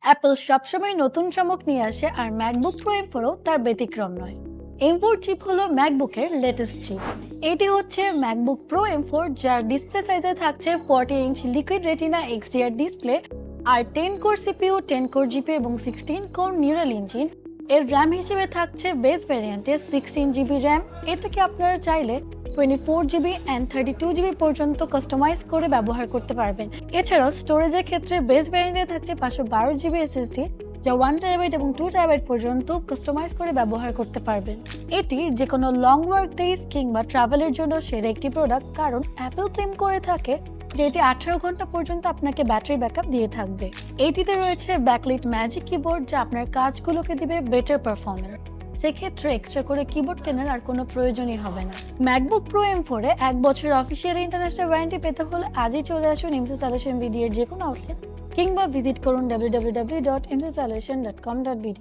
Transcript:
Apple সবসময় নতুন চমক নিয়ে আসে আর ম্যাকবুক প্রো M4 ও তার ব্যতিক্রম নয়। M4 চিপ হলো ম্যাকবুকের লেটেস্ট চিপ। এটি হচ্ছে ম্যাকবুক প্রো M4 যার ডিসপ্লে সাইজে থাকছে 40 inch liquid retina XDR display আর 10 কোর সিপিইউ, 10 কোর জিপি এবং 16 কোর নিউরাল ইঞ্জিন। এর র্যাম হিসেবে থাকছে বেস ভ্যারিয়েন্টে 16 জিবি র্যাম। এটাকে আপনারা চাইলে 24 জিবি অ্যান্ড 32 জিবি পর্যন্ত কাস্টমাইজ করে ব্যবহার করতে পারবেন। এছাড়াও স্টোরেজের ক্ষেত্রে বেস ভ্যারিয়েন্টে থাকছে 512 জিবি SSD যা 1 টেরাবাইট এবং 2 টেরাবাইট পর্যন্ত কাস্টমাইজ করে ব্যবহার করতে পারবেন। এটি যে কোনো লং ওয়ার্ক ডেজ কিংবা ট্রাভেলের জন্য সেরা একটি প্রোডাক্ট, কারণ অ্যাপল ক্লেম করে থাকে যে এটি 18 ঘন্টা পর্যন্ত আপনাকে ব্যাটারি ব্যাকআপ দিয়ে থাকবে। এটিতে রয়েছে ব্যাকলাইট ম্যাজিক কিবোর্ড যা আপনার কাজগুলোকে দিবে বেটার পারফরম্যান্স। সেক্ষেত্রে এক্সট্রা করে কিবোর্ড কেনার আর কোনো প্রয়োজনই হবে না। ম্যাকবুক প্রো M4 এ 1 বছর অফিসিয়াল ইন্টারন্যাশনাল ওয়ারেন্টি পেতে হলে আজই চলে আসুন IMSI-Solution BD এর যে কোনো আউটলেট কিংবা ভিজিট করুন www.imsisolution.com.bd।